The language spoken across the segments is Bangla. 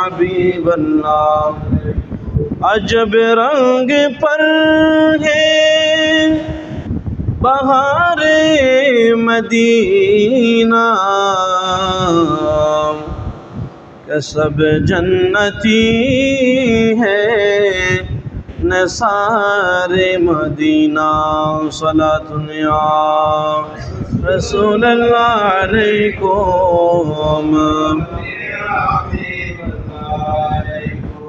हबीब अल्लाह। अजब रंग पर है बहारे मदीना, कि सब जन्नती है नसारे मदीना। सलातुन या रसूल अल्लाह अलैकुम।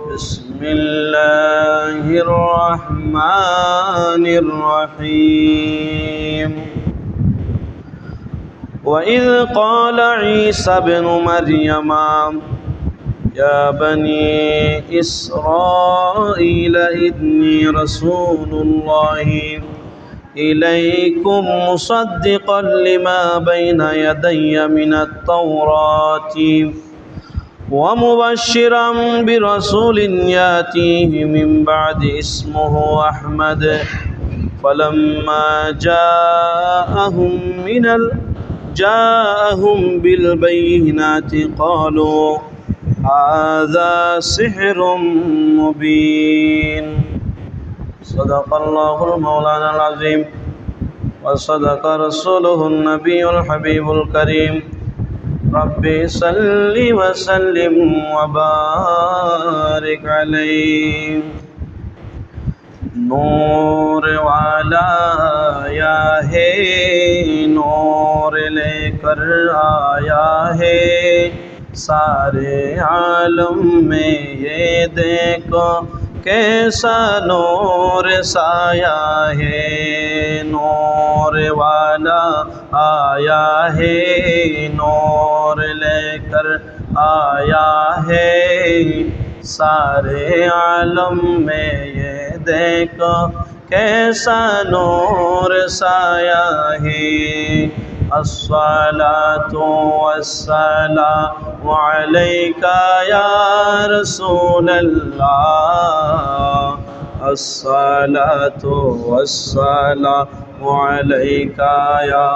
बिस्मिल्लाहिर्रहमानिर्रहीम। वइज़ क़ाल ईसा इब्नु मरियम या बनी इस्राईल इन्नी रसूलुल्लाहि इलैकुम मुसद्दिक़न लिमा बैना यदैया मिनत तौराति व मुबश्शिरन बिरसूलिन यातीहि मिन बअदि इस्मुहु अहमद। फलम्मा जाअहुम बिलबय्यिनाति क़ालू हाज़ा सिह्रुम मुबीन। सदक़ल्लाहुल मौलानाल अज़ीम व सदक़ रसूलुहुन नबियुल हबीबुल करीम। रब्बि सल्लि व सल्लिम व बारिक अलैहि। नूर वाला आया है, नूर लेकर आया है, सारे आलम में ये देखो कैसा नूर साया है। नूर वाला आया है, नूर लेकर आया है, सारे आलम में ये देखो कैसा नूर साया है। अस्सलातु वस्सलामु अलैका या रसूल अल्लाह। अस्सलातु वस्सलामु अलैका या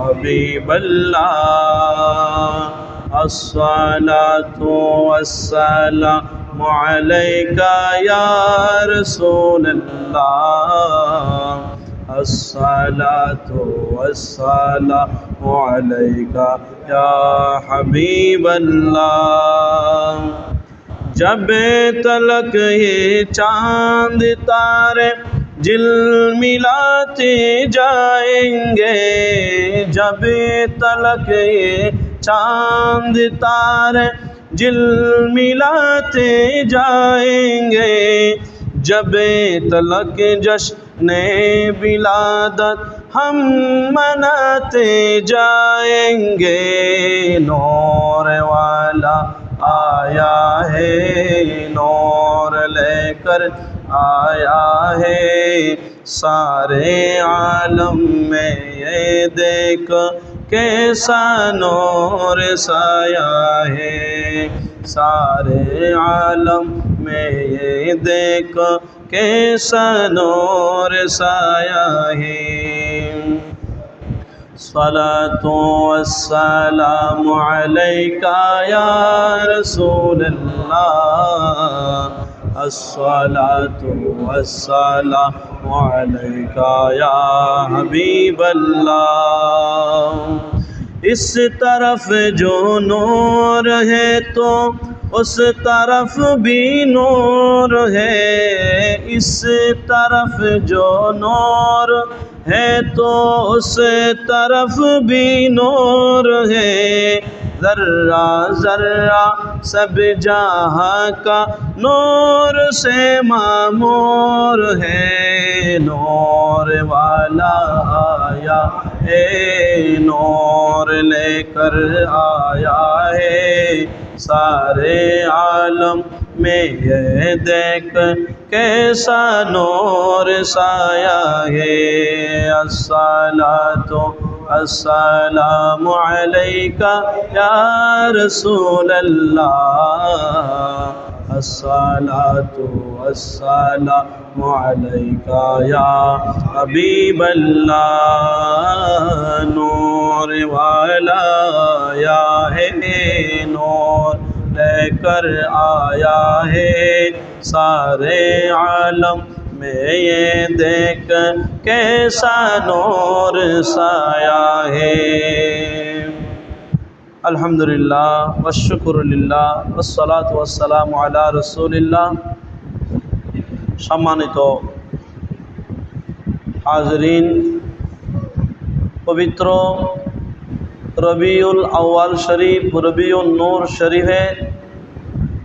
हबीब अल्लाह। अस्सलातु वस्सलामु अलैका या रसूल अल्लाह। अस्सलातु वस्सलामु अलैका या हबीब अल्लाह। जब तलक ये चांद तारे झिलमिलाते जाएंगे, जब तलक ये चांद तारे झिलमिलाते जाएंगे, जब तलक जश्न विलादत हम मनाते जाएंगे। नूर वाला आया है, नूर लेकर आया है, सारे आलम में ये देख कैसा नूर साया है। सारे आलम में ये देख कैसा नूर साया है। सलातु वस्सलामु अलैका या रसूल अल्लाह। अस्सलातु वस्सलामु अलैका या हबीब अल्लाह। इस तरफ जो नूर है तो उस तरफ भी नूर है, इस तरफ जो नूर है तो उस तरफ भी नूर है। ज़र्रा ज़र्रा सब जहाँ का नूर से मामूर है। नूर वाला आया है, नूर लेकर आया है, सारे आलम में ये देख कैसा नूर साया है। अस्सलातु अस्सलामु अलैका या रसूल अल्लाह। अस्सलातु अस्सलामु अलैका या हबीब अल्लाह। नूर वाला आया है, नूर लेकर आया है सारे आलम में ये देख कैसा नूर साया है। अल्हम्दुलिल्लाह वश्शुकुरुलिल्लाह वस्सलातु वस्सलामु अला रसूलिल्लाह। सम्मानित हाज़रीन, पवित्र रबिउल अव्वल शरीफ रबिउन नूर शरीफे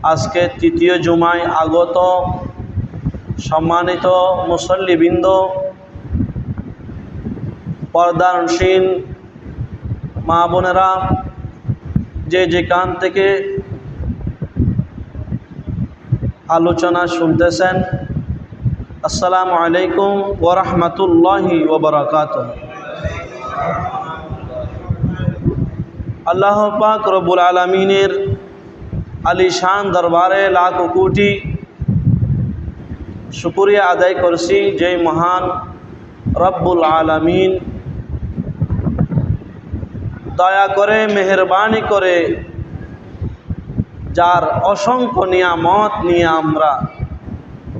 आज के तृतीय जुमाय आगत सम्मानित मुसल्लिबृंद, पर्दानशीन मा बोनेरा जे जेखान थेके आलोचना सुनतेছেন, अस्सलामु आलैकुम व रहमतुल्लाहि व बाराकातुहू। अल्लाह पाक रब्बुल आलमीनेर आलिशान दरबारे लाख कोटी शुक्रिया आदाय करছি যে মহান রব্বুল আলামিন দয়া করে মেহেরবানি করে যার অসংখ্য নিয়ামত নিয়ে আমরা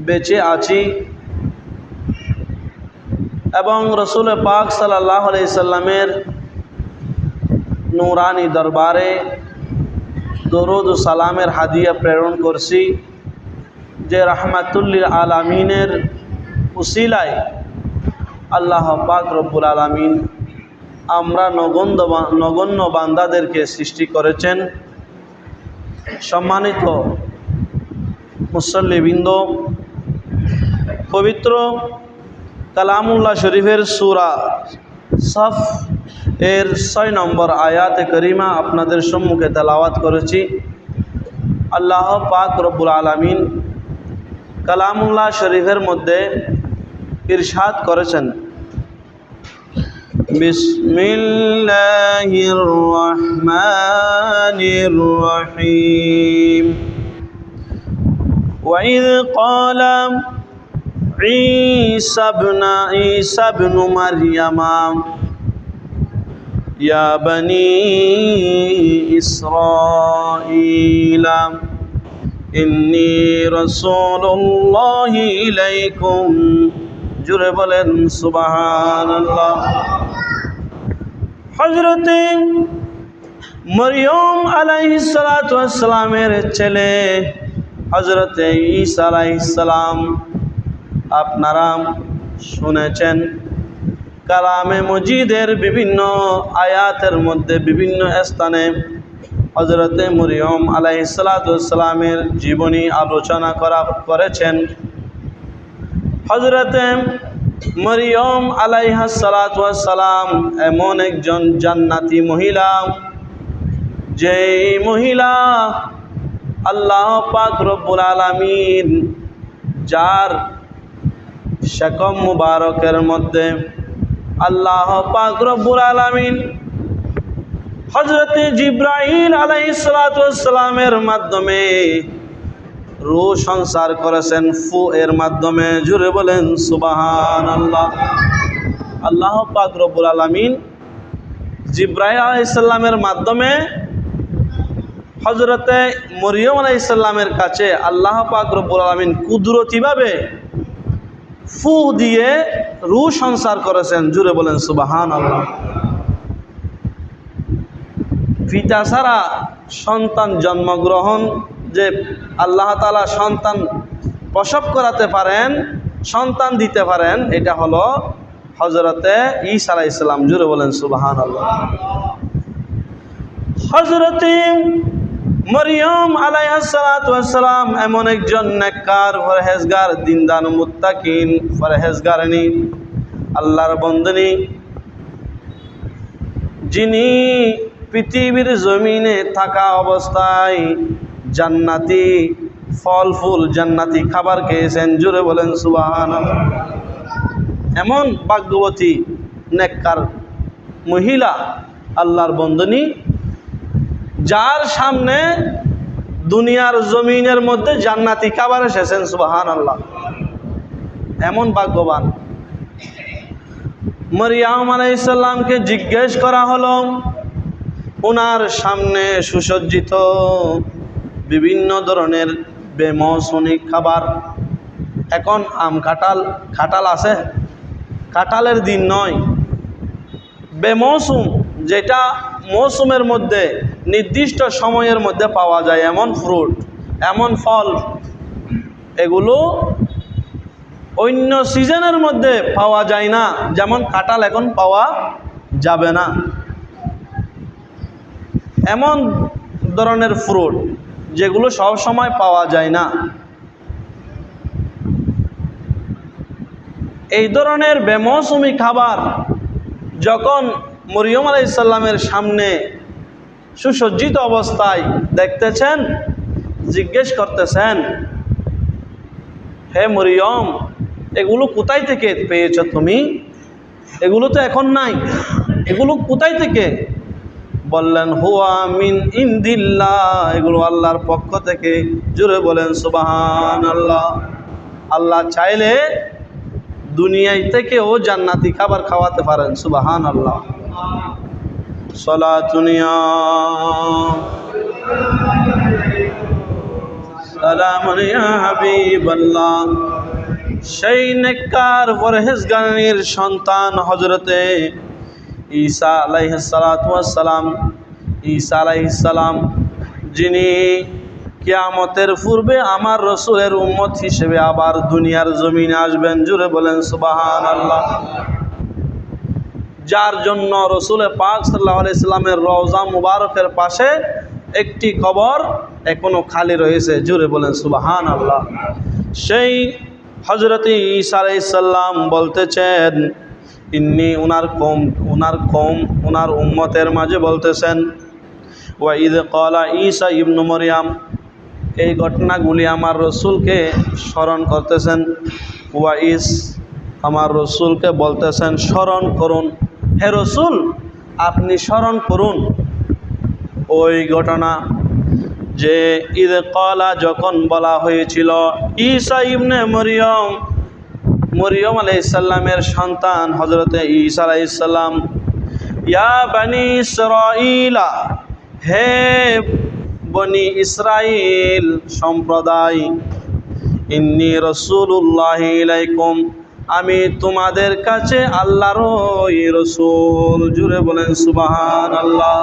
বেঁচে আছি এবং রসুল পাক সাল্লাল্লাহু আলাইহি সাল্লামের নূরানি দরবারে দরুদ ও সালামের হাদিয়া প্রেরণ করছি যে রাহমাতুল লিল আলামিনের উসিলায় আল্লাহ পাক রব্বুল আলামিন আমরা নগণ্য বান্দাদেরকে সৃষ্টি করেছেন। সম্মানিত মুসল্লিবৃন্দ, পবিত্র কালামুল্লাহ শরীফের সূরা সফ এর 6 নম্বর আয়াতে করিমা আপনাদের সম্মুখে তেলাওয়াত করেছি। আল্লাহ পাক রব্বুল আলামিন কালামুল্লাহ শরীফের মধ্যে ইরশাদ করেছেন, বিসমিল্লাহির রহমানির রহিম। ওয়াইদ ক্বালা ঈসা ইবনু মারইয়ামা ইয়া বনি ইসরাঈলা ইন্নী রাসূলুল্লাহি ইলাইকুম। জুড়ে বলেন সুবহানাল্লাহ। হযরতে মরিয়ম আলাইহিস সালাতু ওয়াস সালামের ছেলে হযরতে ঈসা আলাইহিস সালাম আপনারা শুনেছেন কালামে মজিদের বিভিন্ন আয়াতের মধ্যে বিভিন্ন স্থানে হযরতে মরিয়ম আলাইহিস সালাতু ওয়াস সালামের জীবনী আলোচনা করেছেন। হযরতে মরিয়ম আলাইহিস সালাতু ওয়াস সালাম এমন একজন জান্নাতি মহিলা, যেই মহিলা আল্লাহ পাক রব্বুল আলামিন যার শাকম মুবারকের মধ্যে আল্লাহ পাক রব্বুল আলামিন হযরতে জিবরাইল আলাইহিস সালাতু ওয়াস সালামের মাধ্যমে রূহ সংসার করেছেন ফু এর মাধ্যমে। জুড়ে বলেন সুবহানাল্লাহ। আল্লাহ পাক রব্বুল আলামিন জিবরাইল আলাইহিস সালামের মাধ্যমে হযরতে মরিয়ম আলাইহিস সালামের কাছে আল্লাহ পাক রব্বুল আলামিন কুদরতিভাবে ফু দিয়ে রূহ সংসার করেছেন। জুড়ে বলেন সুবহানাল্লাহ। পিতা ছাড়া সন্তান জন্মগ্রহণ, যে আল্লাহ তাআলা সন্তান প্রসব করাতে পারেন, সন্তান দিতে পারেন, এটা হলো হযরতে ঈসা আলাইহিস সালাম। জুড়ে বলেন সুবহানাল্লাহ। হযরতে মরিয়ম আলাইহিস সালাতু ওয়াস সালাম এমন একজন নেককার, পরহেজগার, দিনদার, মুত্তাকিন, পরহেজগারিনী, আল্লাহর বন্দিনী, যিনি পৃথিবীর জমিনে থাকা অবস্থায় জান্নাতি ফল ফুল, জান্নাতি খাবার খেয়েছেন। জুড়ে বলেন সুবহানাল্লাহ। এমন ভাগ্যবতী নেককার মহিলা, আল্লাহর বন্দিনী, যার সামনে দুনিয়ার জমিনের মধ্যে জান্নাতি খাবার এসেছেন। সুবহানাল্লাহ। এমন ভাগ্যবান। মরিয়ম আলাইহিস সালামকে জিজ্ঞেস করা হলো, ওনার সামনে সুসজ্জিত বিভিন্ন ধরনের বেমৌসুমি খাবার। এখন আম কাঁঠাল আছে, কাঁঠালের দিন নয়, বেমৌসুম, যেটা মৌসুমের মধ্যে নির্দিষ্ট সময়ের মধ্যে পাওয়া যায় এমন ফ্রুট, এমন ফল, এগুলো অন্য সিজনের মধ্যে পাওয়া যায় না। যেমন কাঁঠাল এখন পাওয়া যাবে না, এমন ধরনের ফ্রুট যেগুলো সব সময় পাওয়া যায় না। এই ধরনের বেমৌসুমি খাবার যখন মরিয়ম আলাইহিস সালামের সামনে সুসজ্জিত অবস্থায় দেখতেছেন, জিজ্ঞেস করতেছেন, হে মরিয়ম, এগুলো কোথায় থেকে পেয়েছ তুমি? এগুলো তো এখন নাই, এগুলো কোথায় থেকে? বললেন, হুয়া মিন ইনদিল্লাহ, এগুলো আল্লাহর পক্ষ থেকে। জোরে বলেন সুবহানাল্লাহ। আল্লাহ চাইলে দুনিয়ায় থেকেও জান্নাতি খাবার খাওয়াতে পারেন। সুবহানাল্লাহ। সালাতুনিয়া সালামুন ইয়া হাবিবাল্লাহ। সেই নেককার পরহেজগারের সন্তান হযরতে ঈসা আলাইহিস সালাতু ওয়াস সালাম, ঈসা আলাইহিস সালাম, যিনি কিয়ামতের পূর্বে আমার রসুলের উম্মত হিসেবে আবার দুনিয়ার জমিনে আসবেন। জুড়ে বলেন সুবহানাল্লাহ। যার জন্য রসুল পাক সাল্লাল্লাহু আলাইহি সাল্লামের রওজা মুবারকের পাশে একটি কবর এখনো খালি রয়েছে। জুড়ে বলেন সুবহানাল্লাহ। সেই হযরত ঈসা আলাইহিস সালাম বলতেছেন, ইন্নি, ওনার কওম ওনার উম্মতের মাঝে বলতেছেন, ওয়া ইয ক্বালা ঈসা ইবনু মরিয়াম, এই ঘটনাগুলি আমার রসুলকে স্মরণ করতেছেন। ওয়াইস, আমার রসুলকে বলতেছেন, স্মরণ করুন, হে রসুল আপনি স্মরণ করুন ওই ঘটনা যে ঈদ ক্বালা, যখন বলা হয়েছিল ঈসা ইবনে মরিয়ম আলাইহিস সালামের সন্তান হযরতে ঈসা আলাইহিস সালাম, ইয়া বনি ইসরাঈলা, হে বনি ইসরাইল সম্প্রদায়, ইন্নী রাসূলুল্লাহি ইলাইকুম, আমি তোমাদের কাছে আল্লাহরই রসুল। জুড়ে বলেন সুবহানাল্লাহ।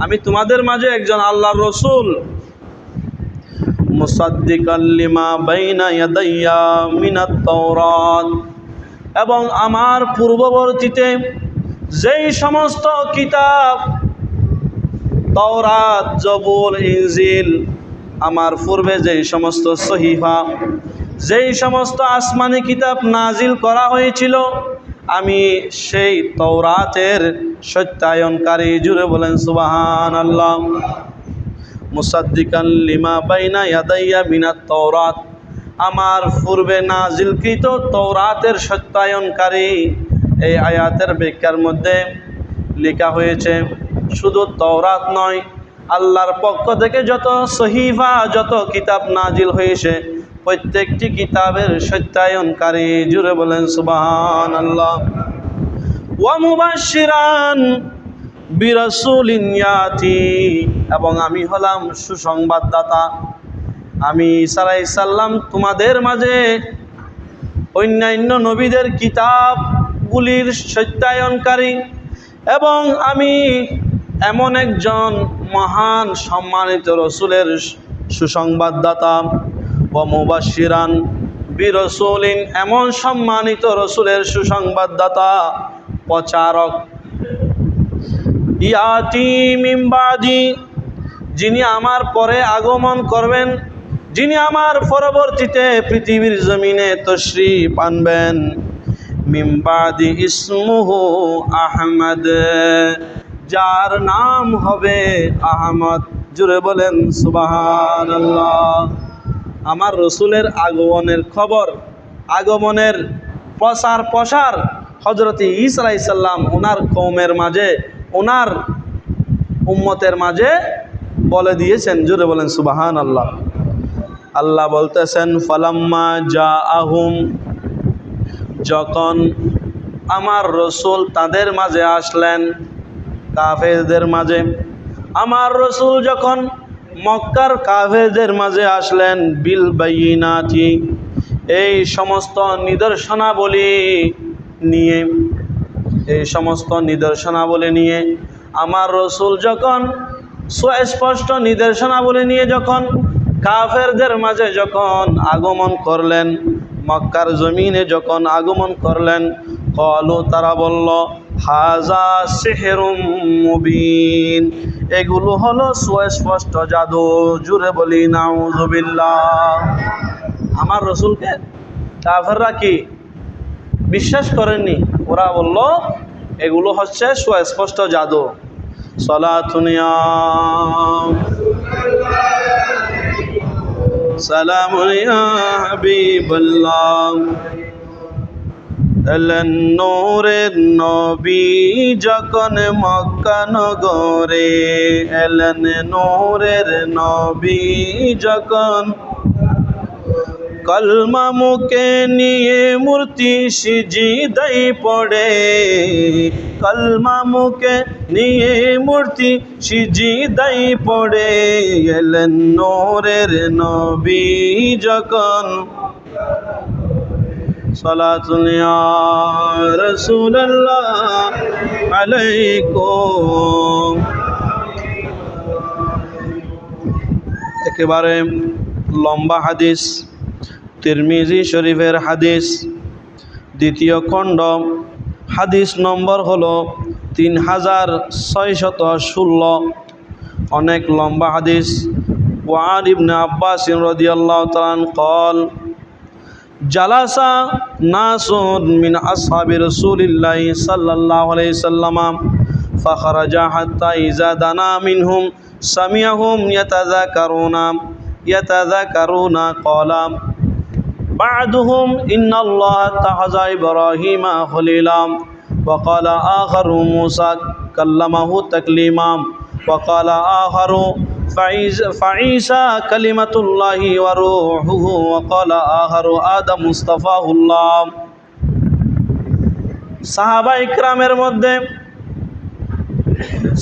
আমি তোমাদের মাঝে একজন আল্লাহর রসুল। মুসাদ্দিকাল লিমা বাইনা ইয়াদাইয়া মিনাত তাওরাত, এবং আমার পূর্ববর্তীতে যেই সমস্ত কিতাব, তাওরাত, জবুর, ইনজিল, আমার পূর্বে যেই সমস্ত সহিফা, যেই সমস্ত আসমানি কিতাব নাজিল করা হয়েছিল, আমি সেই তাওরাতের সত্যায়নকারী। জুড়ে বলেন সুবহানাল্লাহ। মুসাদ্দিকান লিমা বাইনা ইয়াদাইয়া মিনাত তাওরাত, আমার পূর্বে নাজিলকৃত তাওরাতের সত্যায়নকারী। এই আয়াতের ব্যাখ্যার মধ্যে লেখা হয়েছে, শুধু তাওরাত নয়, আল্লাহর পক্ষ থেকে যত সহিফা, যত কিতাব নাজিল হয়েছে, প্রত্যেকটি কিতাবের সত্যায়নকারী। জুড়ে বলেন সুবহানাল্লাহ। ওয়া মুবাশশিরান বিরাসূলিন ইয়াতি, এবং আমি হলাম সুসংবাদদাতা। আমি ঈসা আলাইহিস সালাম তোমাদের মাঝে অন্যান্য নবীদের কিতাবগুলির সত্যায়নকারী, এবং আমি এমন একজন মহান সম্মানিত রসুলের সুসংবাদদাতা। ওয়া মুবাশশিরান বিরাসূলিন, এমন সম্মানিত রসুলের সুসংবাদদাতা, প্রচারক। ইয়াতি মিন বাদি, যিনি আমার পরে আগমন করবেন, যিনি আমার পরবর্তীতে পৃথিবীর জমিনে তশরীফ আনবেন। মিন বাদি ইসমুহু আহমদ, যার নাম হবে আহমদ। জুড়ে বলেন সুবহানাল্লাহ। আমার রসুলের আগমনের খবর, আগমনের প্রসার হযরত ঈসা আলাইহিস সালাম ওনার কওমের মাঝে, ওনার উম্মতের মাঝে বলে দিয়েছেন। জুড়ে বলেন সুবহানাল্লাহ। আল্লাহ বলতেছেন, ফালাম্মা জাআহুম, যখন আমার রসুল তাদের মাঝে আসলেন, কাফেরদের মাঝে, আমার রসুল যখন মক্কার কাফেরদের মাঝে আসলেন বিল বাইয়িনাতি, এই সমস্ত নিদর্শনাবলী নিয়ে, এই সমস্ত নিদর্শনাবলী নিয়ে আমার রসুল যখন সুস্পষ্ট নিদর্শনাবলী নিয়ে যখন কাফেরদের মাঝে যখন আগমন করলেন, মক্কার জমিনে যখন আগমন করলেন, ক্বালু, তারা বলল, হাযা সিহরুম মুবিন, এগুলো হলো সুস্পষ্ট জাদু। জুড়ে বলি নাউযুবিল্লাহ। আমার রসুলকে কাফেররা কি বিশ্বাস করেননি? ওরা বলল এগুলো হচ্ছে সুস্পষ্ট জাদু। সালাতুন ইয়া সালামুন ইয়া হাবিবাল্লাহ। এলেন নূরের নবী যখন মক্কা নগরে, এলেন নূরের নবী যখন, কলমা মুখে নিয়ে মূর্তি সিজদায় পড়ে, কলমা মুখে নিয়ে মূর্তি সিজদায় পড়ে, এলেন নূরের নবী যখন। সালাতুন ইয়া রাসূলুল্লাহ আলাইকুম। একেবারে লম্বা হাদিস, তিরমিজি শরীফের হাদিস, দ্বিতীয় খণ্ড, হাদিস নম্বর হলো 3616, অনেক লম্বা হাদিস। ওয়ান ইবনে আব্বাস রাদিয়াল্লাহু তাআলা قال জালাসা নাসুন মিন আসহাবি রাসূলিল্লাহি সাল্লাল্লাহু আলাইহি সাল্লাম ফাখারাজা হাত্তা ইযা দানা মিনহুম সামিআহুম ইয়াতাযাকারুনা ক্বালা بعضهم إن الله اتخذ إبراهيم خليلا وقال آخر موسى كلمه تكليما وقال آخر فعيسى كلمة الله وروحه وقال آخر آدم مصطفاه الله। সাহাবা ইকরামের মধ্যে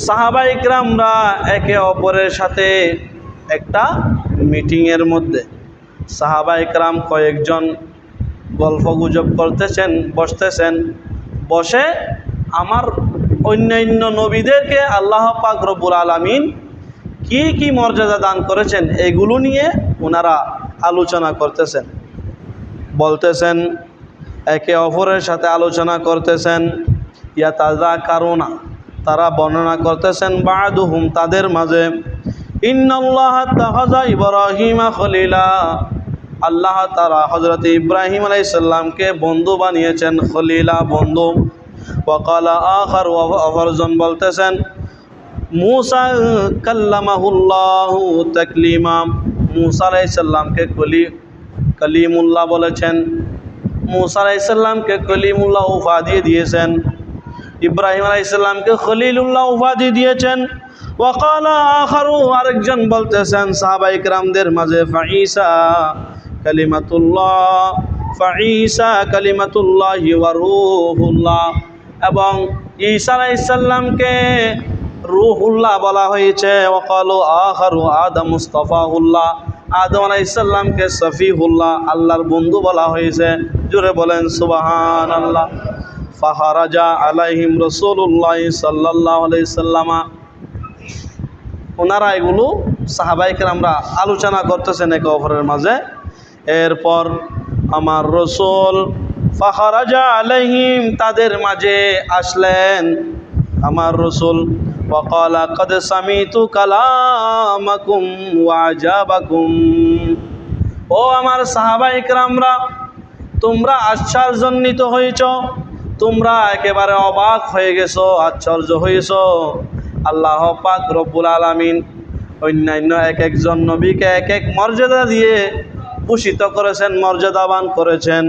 সাহাবা ইকরামরা একে অপরের সাথে একটা মিটিংয়ের মধ্যে সাহাবা ইকরাম কয়েকজন গল্প গুজব করতেছেন, বসতেছেন, বসে আমার অন্যান্য নবীদেরকে আল্লাহ পাক রব্বুল আলামিন কি কি মর্যাদা দান করেছেন এগুলো নিয়ে ওনারা আলোচনা করতেছেন, বলতেছেন, একে অপরের সাথে আলোচনা করতেছেন। ইয়াতাযাকারুনা, তারা বর্ণনা করতেছেন, বা'দুহুম, তাদের মাঝে, ইন্নাল্লাহা তাখাযা ইব্রাহিমা খলিলা, আল্লাহ তাআলা হযরত ইব্রাহিম আলাইহিস সালামকে বন্ধু বানিয়েছেন, খলিলা, বন্ধু। ওয়াকালা আখার, অপরজন বলতেছেন, মূসা কাল্লামাহুল্লাহু তাকলিমা, মূসা আলাইহিস সালামকে কলিমুল্লাহ বলেছেন, মূসা আলাইহিস সালামকে কলিমুল্লাহ উপাধি দিয়েছেন, ইব্রাহিম আলাইহিস সালামকে খলিলুল্লাহ উপাধি দিয়েছেন। ওয়াকালা আখারু, আরেকজন বলতেছেন সাহাবা ইকরামদের মাঝে, ফাঈসা কালিমাতুল্লাহ, ফাঈসা কালিমাতুল্লাহি ওয়া রূহুল্লাহ, এবং ঈসা আলাইহিস সালামকে রূহুল্লাহ বলা হয়েছে। ওয়াকালু আখারু আদম মুস্তাফাহুল্লাহ, আদম আলাইহিস সালামকে সফিহুল্লাহ, আল্লাহর বন্ধু বলা হয়েছে। জোরে বলেন সুবহানাল্লাহ। ফাখারাজা আলাইহিম রাসূলুল্লাহ সাল্লাল্লাহু আলাইহি সাল্লাম, ওনারা এগুলো সাহাবায়ে কেরামরা আলোচনা করতেছেন একে অপরের মাঝে। এরপর আমার রসুল ফাখারাজা আলাইহিম, তাদের মাঝে আসলেন আমার রসুল। ওয়াকালা কদ সামিতু কালামাকুম ওয়া আজাবাকুম, ও আমার সাহাবায়ে কেরামরা, তোমরা আশ্চর্যান্বিত হয়েছ, তোমরা একেবারে অবাক হয়ে গেছো, আশ্চর্য হয়েছ। আল্লাহ পাক রব্বুল আলামিন অন্যান্য এক একজন নবীকে এক এক মর্যাদা দিয়ে ভূষিত করেছেন, মর্যাদাবান করেছেন,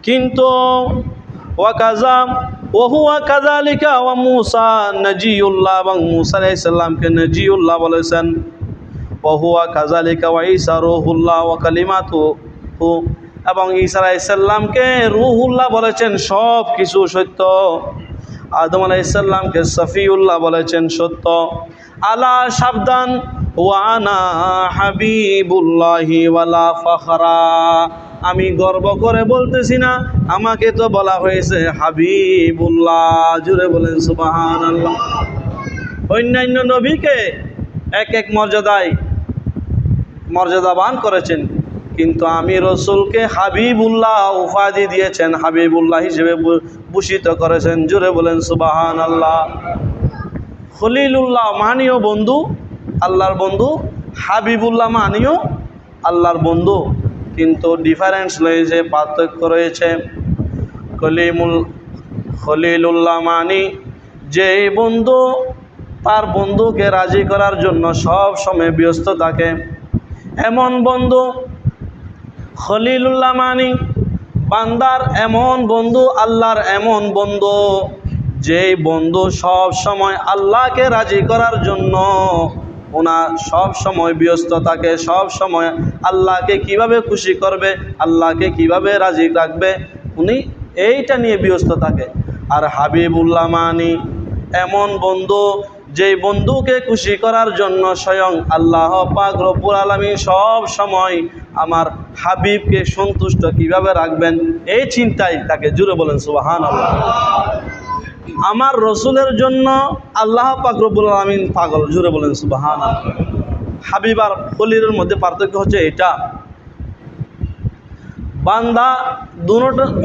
কিন্তু ওহুয়া কাযালিকা ওয়া মূসা নজিউল্লাহ, এবং মূসা আলাইহিস সালামকে নজিউল্লাহ বলেছেন। ওহুয়া কাযালিকা ওয়া ঈসা রূহুল্লাহ ওয়া কালিমাতুহু, এবং ঈসা আলাইহিস সালামকে রূহুল্লাহ বলেছেন, সব কিছু সত্য। আদম আলাইহিস সালামকে সফিউল্লাহ বলেছেন, সত্য। আলা, সাবধান, ওয়ানা হাবিবুল্লাহি ওয়ালা ফখরা, আমি গর্ব করে বলতেছি না, আমাকে তো বলা হয়েছে হাবিবুল্লাহ। জুড়ে বলেন সুবহানাল্লাহ। অন্যান্য নবীকে এক এক মর্যাদাবান করেছেন, কিন্তু আমি রসুলকে হাবিবুল্লাহ উপাধি দিয়েছেন, হাবিবুল্লাহ হিসেবে ভূষিত করেছেন। জুড়ে বলেন সুবহানাল্লাহ। খলিলুল্লাহ মানীয় বন্ধু, আল্লাহর বন্ধু, হাবিবুল্লাহ মানীয় আল্লাহর বন্ধু, কিন্তু ডিফারেন্স রয়েছে, পার্থক্য রয়েছে। খলিলুল্লাহ মানি যে বন্ধু তার বন্ধুকে রাজি করার জন্য সব সময় ব্যস্ত থাকে, এমন বন্ধু। খলিলুল্লাহ মানি বান্দার এমন বন্ধু, আল্লাহর এমন বন্ধু, যেই বন্ধু সব সময় আল্লাহকে রাজি করার জন্য ওনার সব সময় ব্যস্ত থাকে, সব সময় আল্লাহকে কিভাবে খুশি করবে, আল্লাহকে কিভাবে রাজি রাখবে, উনি এইটা নিয়ে ব্যস্ত থাকে। আর হাবিবুল্লাহ মানি এমন বন্ধু, যেই বন্ধুকে খুশি করার জন্য স্বয়ং আল্লাহ পাক রব্বুল আলামিন সব সময় আমার হাবিবকে সন্তুষ্ট কিভাবে রাখবেন এই চিন্তায় তাকে। জুড়ে বলেন সুবহানাল্লাহ। আমার রসুলের জন্য আল্লাহ পাক রব্বুল আলামিন পাগল। জুড়ে বলেন সুবহানাল্লাহ। হাবিব আর খলিলের মধ্যে পার্থক্য হচ্ছে এটা, বান্দা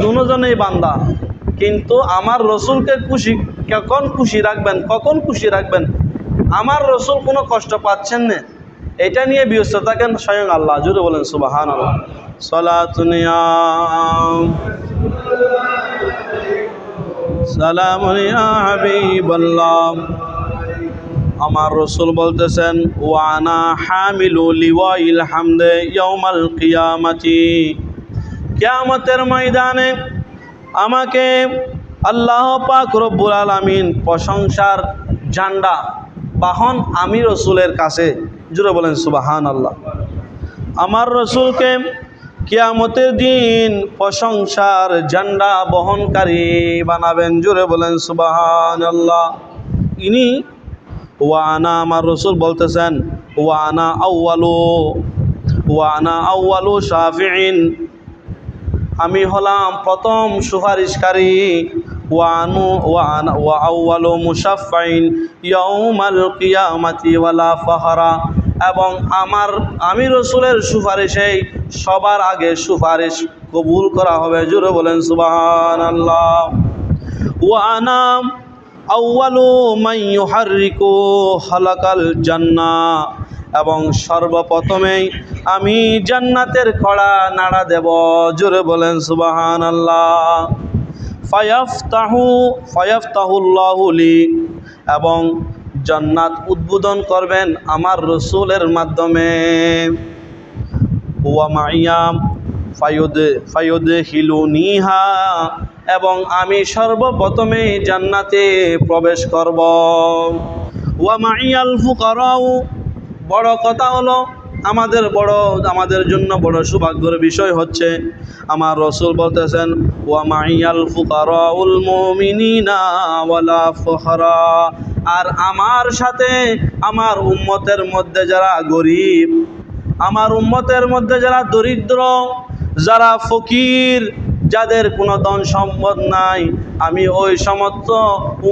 দুজনেই বান্দা, কিন্তু আমার রসুলকে কখন খুশি রাখবেন, আমার রসুল কোনো কষ্ট পাচ্ছেন না, এটা নিয়ে ব্যস্ত থাকেন স্বয়ং আল্লাহ। জুড়ে বলেন সুবহানাল্লাহ। সালাতুন ইয়া সালামুন ইয়া হাবিবাল্লাহ। আমার রসুল বলতেছেন ওয়ানা হামিলু লিওয়াইল হামদে ইয়াউমাল কিয়ামাতি, কিয়ামতের ময়দানে আমাকে আল্লাহ পাক রব্বুল আলামিন প্রশংসার ঝান্ডা বাহন আমি রসুলের কাছে। জুড়ে বলেন সুবহানাল্লাহ। আমার রসুলকে কিয়ামতের দিন প্রশংসার ঝান্ডা বহনকারী বানাবেন। জুড়ে বলেন সুবহানাল্লাহ। ইনি ওয়ানা, আমার রসুল বলতেছেন ওয়ানা আউয়ালু শাফিঈন, আমি হলাম প্রথম সুপারিশকারী, ওয়া আউয়ালু মুশাফফাইন ইয়াউমাল কিয়ামাতি ওয়ালা ফাখরা, এবং আমি রসুলের সুপারিশেই সবার আগে সুপারিশ কবুল করা হবে। জুড়ে বলেন সুবহানাল্লাহ। ওয়া আনা আউয়ালু মান ইউহাররিকু খালাকাল জান্নাহ, এবং সর্বপ্রথমেই আমি জান্নাতের কড়া নাড়া দেব। জোরে বলেন সুবহানাল্লাহ। ফায়াফতাহুল্লাহু লি, এবং জান্নাত উদ্বোধন করবেন আমার রসুলের মাধ্যমে। ওয়া মাইয়া ফায়ুদখিলুনিহা, এবং আমি সর্বপ্রথমে জান্নাতে প্রবেশ করব। ওয়া মাইয়াল ফুকারাউ, বড় কথা হলো আমাদের জন্য বড় সৌভাগ্যের বিষয় হচ্ছে আমার রসুল বলতেছেন ওয়া মাইয়াল ফুকারাউল মুমিনিনা ওয়ালা ফখরা, আর আমার সাথে আমার উম্মতের মধ্যে যারা গরিব, আমার উম্মতের মধ্যে যারা দরিদ্র, যারা ফকির, যাদের কোনো ধন সম্পদ নাই, আমি ওই সমস্ত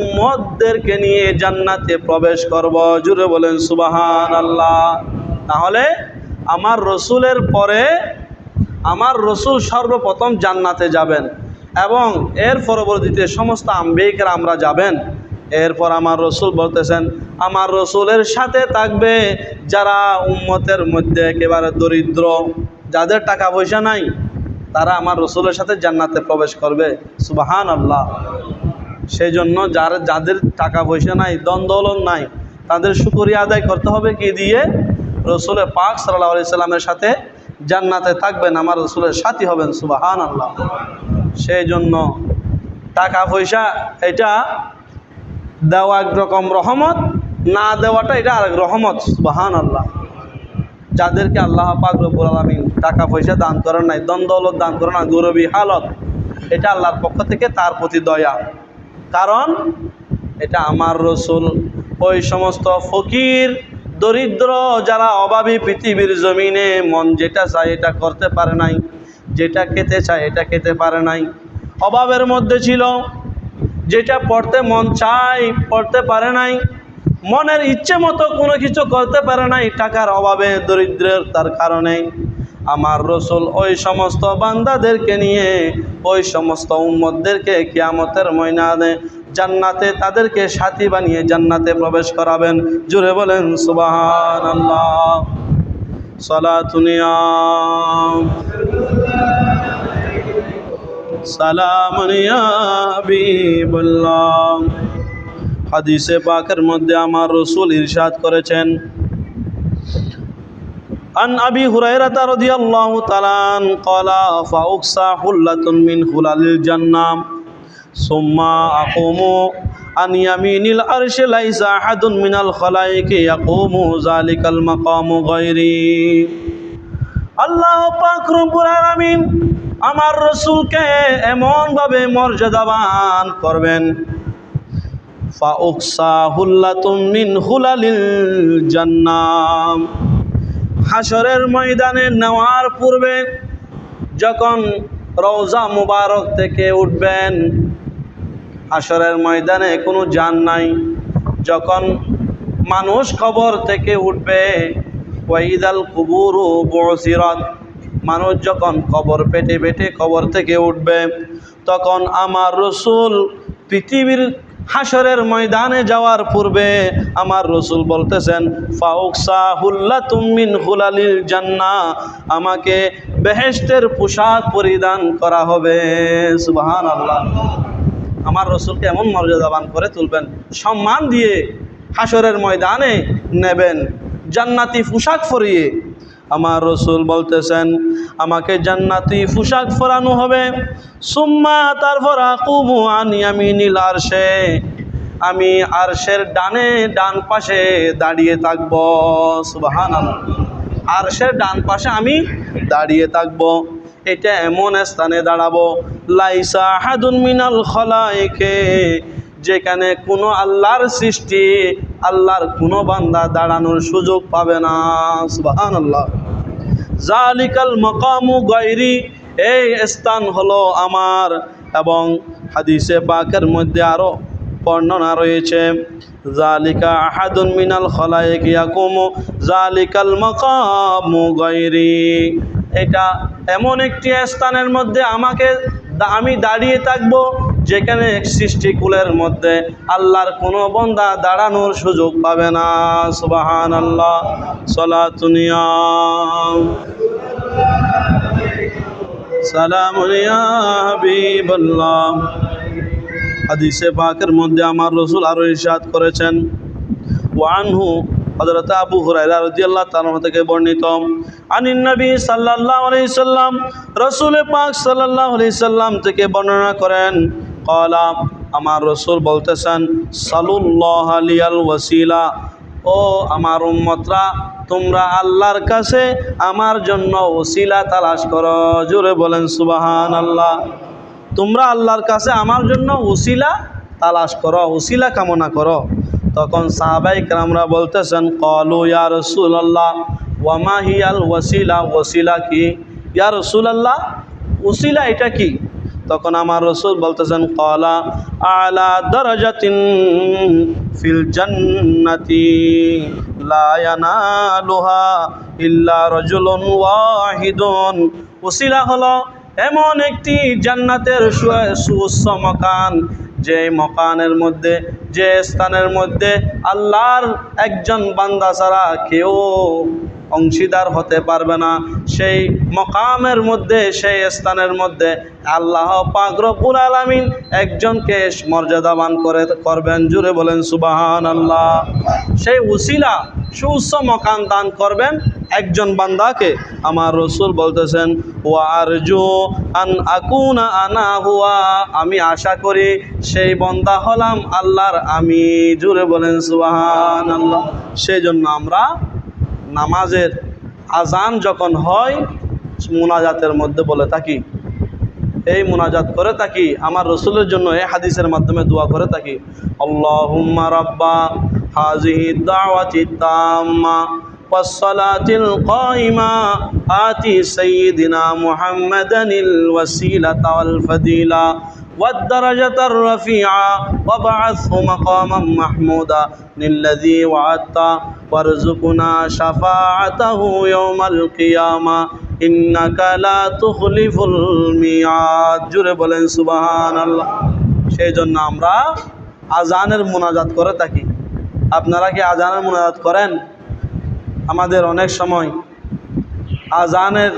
উম্মতদেরকে নিয়ে জান্নাতে প্রবেশ করব। জুড়ে বলেন সুবহানাল্লাহ। তাহলে আমার রসুলের পরে আমার রসুল সর্বপ্রথম জান্নাতে যাবেন, এবং এর পরবর্তীতে সমস্ত আম্বিয়া কেরামরা যাবেন। এরপর আমার রসুল বলতেছেন আমার রসুলের সাথে থাকবে যারা উম্মতের মধ্যে একেবারে দরিদ্র, যাদের টাকা পয়সা নাই, তারা আমার রসুলের সাথে জান্নাতে প্রবেশ করবে। সুবহানাল্লাহ। সেই জন্য যাদের টাকা পয়সা নাই, ধন দৌলত নাই, তাদের শুকরিয়া আদায় করতে হবে কি দিয়ে? রসুলের পাক সাল্লাল্লাহু আলাইহি সাল্লামের সাথে জান্নাতে থাকবেন, আমার রসুলের সাথী হবেন। সুবহানাল্লাহ। সেই জন্য টাকা পয়সা এটা দেওয়া একরকম রহমত, না দেওয়াটা এটা আরেক রহমত। সুবহানাল্লাহ। যাদেরকে আল্লাহ পাক রব্বুল আলামিন টাকা পয়সা দান করেন নাই, ধন দৌলত দান করেন না, গরিবী হালত, এটা আল্লাহর পক্ষ থেকে তার প্রতি দয়া। কারণ এটা আমার রসুল ওই সমস্ত ফকির দরিদ্র যারা অভাবী পৃথিবীর জমিনে মন যেটা চায় এটা করতে পারে নাই, যেটা খেতে চায় এটা খেতে পারে নাই, অভাবের মধ্যে ছিল, যেটা পড়তে মন চায় পড়তে পারে নাই, মনের ইচ্ছে মতো কোনো কিছু করতে পারে নাই টাকার অভাবে, দরিদ্রতার কারণে। আমার রসুল ওই সমস্ত বান্দাদেরকে নিয়ে, ওই সমস্ত উম্মতদেরকে কিয়ামতের ময়দানে জান্নাতে তাদেরকে সাথী বানিয়ে জান্নাতে প্রবেশ করাবেন। জুড়ে বলেন সুবহানাল্লাহ। সালাতুনিয়া সালামুন ইয়া হাবিবাল্লাহ। হাদিসে পাকের মধ্যে আমার রসুল ইরশাদ করেছেন, আন আবি হুরায়রা রাদিয়াল্লাহু তাআলা ক্বালা ফাউকসা হুল্লাতুন মিন হুলালিল জান্নাহ সুম্মা aqumu আন ইয়ামিনিল আরশি লাইসা আহাদুন মিনাল খালাইকি ইয়াকুমু যালিকাল মাকামু গায়রি। আল্লাহ পাক রব্বুল আলামিন আমার রসুলকে এমনভাবে মর্যাদাবান করবেন, ফাউকসা হুল্লাতুন মিন হুলালিল জান্নাহ। হাশরের ময়দানে নেওয়ার পূর্বে যখন রওজা মুবারক থেকে উঠবেন, হাশরের ময়দানে কোনো জান নাই, যখন মানুষ কবর থেকে উঠবে, ওয়াইদাল কুবুরু বুসিরাত, মানুষ যখন কবর পেটে পেটে কবর থেকে উঠবে, তখন আমার রসুল পৃথিবীর হাশরের ময়দানে যাওয়ার পূর্বে আমার রসুল বলতেছেন, ফাউকসা হুল্লাতুম মিন হুলালিল জান্নাহ, আমাকে বেহেশতের পোশাক পরিধান করা হবে। সুবহানাল্লাহ। আমার রসুলকে এমন মর্যাদাবান করে তুলবেন, সম্মান দিয়ে হাশরের ময়দানে নেবেন, জান্নাতি পোশাক পরিয়ে। আমার রসুল বলতেছেন, আমাকে জান্নাতি পোশাক পরানো হবে। সুম্মা, তারপর আকুমু আন ইয়ামিনিল আরশে, আমি আরশের ডান পাশে দাঁড়িয়ে থাকব। সুবহানাল্লাহ। আরশের ডান পাশে আমি দাঁড়িয়ে থাকব। এটা এমন স্থানে দাঁড়াবো, লাইসা আহাদুন মিনাল খালাইকে, যেখানে কোনো আল্লাহর সৃষ্টি, আল্লাহর কোনো বান্দা দাঁড়ানোর সুযোগ পাবে না। সুবহানাল্লাহ। যালিকাল মাকামু গায়রি, এই স্থান হলো আমার। এবং হাদিসে পাকের মধ্যে আরো বর্ণনা রয়েছে, যালিকা আহাদুন মিনাল খালাইক ইয়াকুমু যালিকাল মাকামু গায়রি, এটা এমন একটি স্থানের মধ্যে আমি দাঁড়িয়ে থাকবো, যেখানে সৃষ্টিকুলের মধ্যে আল্লাহর কোনো বান্দা দাঁড়ানোর সুযোগ পাবে না। সুবহানাল্লাহ। সালাতুনিয়া সালামুন ইয়া হাবিবাল্লাহ। হাদিসে পাকের মধ্যে আমার রসুল আরো ইরশাদ করেছেন, ওয়ানহু, হযরত আবু হুরায়রা রাদিয়াল্লাহু তাআলা থেকে বর্ণিত, আনিন নবী সাল্লাল্লাহু আলাইহি সাল্লাম, রাসূল পাক সাল্লাল্লাহু আলাইহি সাল্লাম থেকে বর্ণনা করেন, ক্বালা, আমার রসুল বলতেছেন, সাল্লাল্লাহু আলাইহিল ওয়াসিলা, ও আমার উম্মতরা, তোমরা আল্লাহর কাছে আমার জন্য ওসিলা তালাশ করো। জোরে বলেন সুবহানাল্লাহ। তোমরা আল্লাহর কাছে আমার জন্য ওসিলা তালাশ করো, ওসিলা কামনা করো। তখন সাহাবায়ে কেরামরা বলতেছেন, ক্বালু ইয়া রাসূলুল্লাহ ওয়া মা হিয়াল ওয়াসিলা, ওসিলা কি? ইয়া রাসূলুল্লাহ, ওসিলা এটা কি? তখন আমার রসুল বলতেছেন, ক্বালা আলা দারাজাতিন ফিল জান্নাতি লা ইয়ানালুহা ইল্লা রাজুলুন ওয়াহিদুন। ওসিলা হলো এমন একটি জান্নাতের সুউচ্চ মকান, যে মকানের মধ্যে, যে স্থানের মধ্যে আল্লাহর একজন বান্দা ছাড়া কেউ অংশীদার হতে পারবে না। সেই মকামের মধ্যে, সেই স্থানের মধ্যে আল্লাহ পাক রব্বুল আলামিন একজনকে মর্যাদাবান করবেন। জুড়ে বলেন সুবহানাল্লাহ। সেই উসিলা, সুউচ্চ মকান দান করবেন একজন বান্দাকে। আমার রসুল বলতেছেন, ওয়া আরজু আন আকুনা আনা হুয়া, আমি আশা করি সেই বান্দা হলাম আল্লাহর আমি। জুড়ে বলেন সুবহানাল্লাহ। সেই জন্য আমরা নামাজের আজান যখন হয় মুনাজাতের মধ্যে বলে থাকি, এই মুনাজাত করে থাকি, আমার রসুলের জন্য এই হাদিসের মাধ্যমে দোয়া করে থাকি। আল্লাহুম্মা রাব্বা হাযিহি দাওয়াতি তাম্মা والصلاة القائمة آتي سيدنا محمدا الوسيلة والفضيلة والدرجة الرفيعة وابعثه مقاما محمودا الذي وعدت وارزقنا شفاعته يوم القيامة إنك لا تخلف الميعاد। জোরে বলেন সুবহানাল্লাহ। সেই জন্য আমরা আজানের মুনাজাত করে থাকি। আপনারা কি আজানের মুনাজাত করেন? আমাদের অনেক সময় আজানের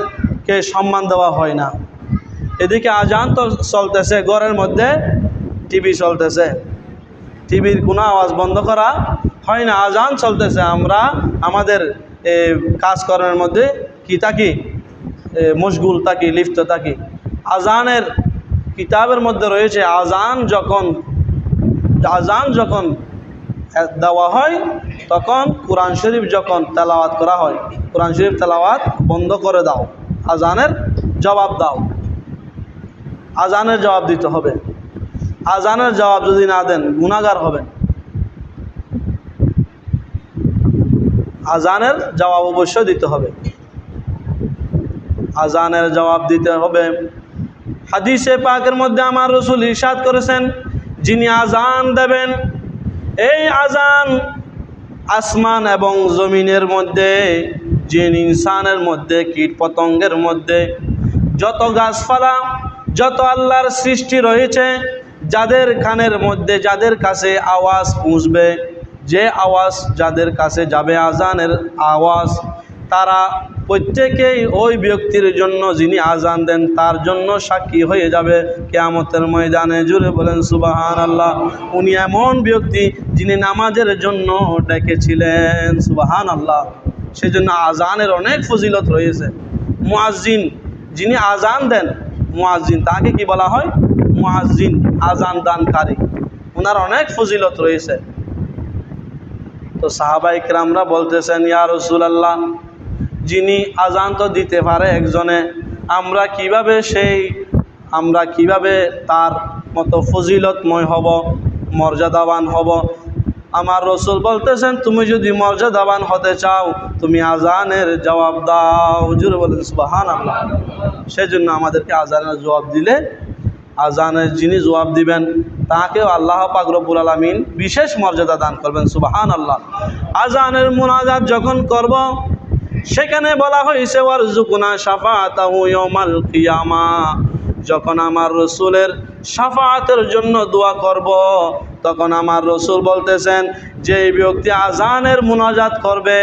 কে সম্মান দেওয়া হয় না। এদিকে আজান তো চলতেছে, ঘরের মধ্যে টিভি চলতেছে, টিভির কোনো আওয়াজ বন্ধ করা হয় না, আজান চলতেছে, আমরা আমাদের কাজকর্মের মধ্যে কি থাকি, মশগুল থাকি, লিপ্ত থাকি। আজানের কিতাবের মধ্যে রয়েছে আজান যখন দেওয়া হয় তখন কোরআন শরীফ যখন তেলাওয়াত করা হয়, কোরআন শরীফ তেলাওয়াত বন্ধ করে দাও, আজানের জবাব দাও। আজানের জবাব দিতে হবে। আজানের জবাব যদি না দেন গুনাহগার হবেন। আজানের জবাব অবশ্যই দিতে হবে। আজানের জবাব দিতে হবে। হাদিসে পাকের মধ্যে আমার রাসূল ইরশাদ করেছেন, যিনি আজান দেবেন, এই আজান আসমান এবং জমিনের মধ্যে, জিন ইনসানের মধ্যে, কীট পতঙ্গের মধ্যে, যত গাছপালা, যত আল্লাহর সৃষ্টি রয়েছে, যাদের কানের মধ্যে, যাদের কাছে আওয়াজ পৌঁছবে, যে আওয়াজ যাদের কাছে যাবে আজানের আওয়াজ, তারা প্রত্যেকেই ওই ব্যক্তির জন্য, যিনি আজান দেন তার জন্য সাক্ষী হয়ে যাবে কিয়ামতের ময়দানে। জুড়ে বলেন সুবহানাল্লাহ। উনি এমন ব্যক্তি যিনি নামাজের জন্য ডেকেছিলেন। সুবহানাল্লাহ। সেই জন্য আজানের অনেক ফজিলত রয়েছে। মুয়াজ্জিন, যিনি আজান দেন, মুয়াজ্জিন, তাকে কি বলা হয়? মুয়াজ্জিন, আজান দানকারী। ওনার অনেক ফজিলত রয়েছে। তো সাহাবায়ে কেরামরা বলতেছেন, ইয়া রাসূলুল্লাহ, যিনি আজান তো দিতে পারে একজনে, আমরা কিভাবে তার মতো ফজিলতময় হব, মর্যাদাবান হব? আমার রাসূল বলতেছেন, তুমি যদি মর্যাদাবান হতে চাও, তুমি আজানের জবাব দাও। জোরে বলেন সুবহানাল্লাহ। সেজন্য আমাদেরকে আজানের জবাব দিলে, আজানের যিনি জবাব দিবেন তাকেও আল্লাহ পাক রব্বুল আলামিন বিশেষ মর্যাদা দান করবেন। সুবহানাল্লাহ। আজানের মুনাজাত যখন করব, সেখানে বলা হয়েছে ওয়ারজুকুনা শাফাআতাহু ইয়াউমাল কিয়ামা। যখন আমার রাসূলের শাফাআতের জন্য দোয়া করব, তখন আমার রাসূল বলতেছেন, যে ব্যক্তি আজানের মুনাজাত করবে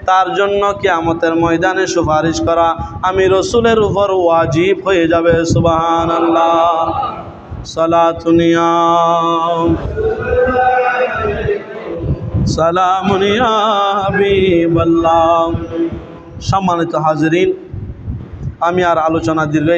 তার জন্য কিয়ামতের ময়দানে সুপারিশ করা আমি রাসূলের উপর ওয়াজিব হয়ে যাবে। সুবহানাল্লাহ। সালাতুন ইয়া সালামুন ইয়া হাবিবাল্লাহ। সম্মানিত হাজিরিন, আমি আর আলোচনা দীর্ঘ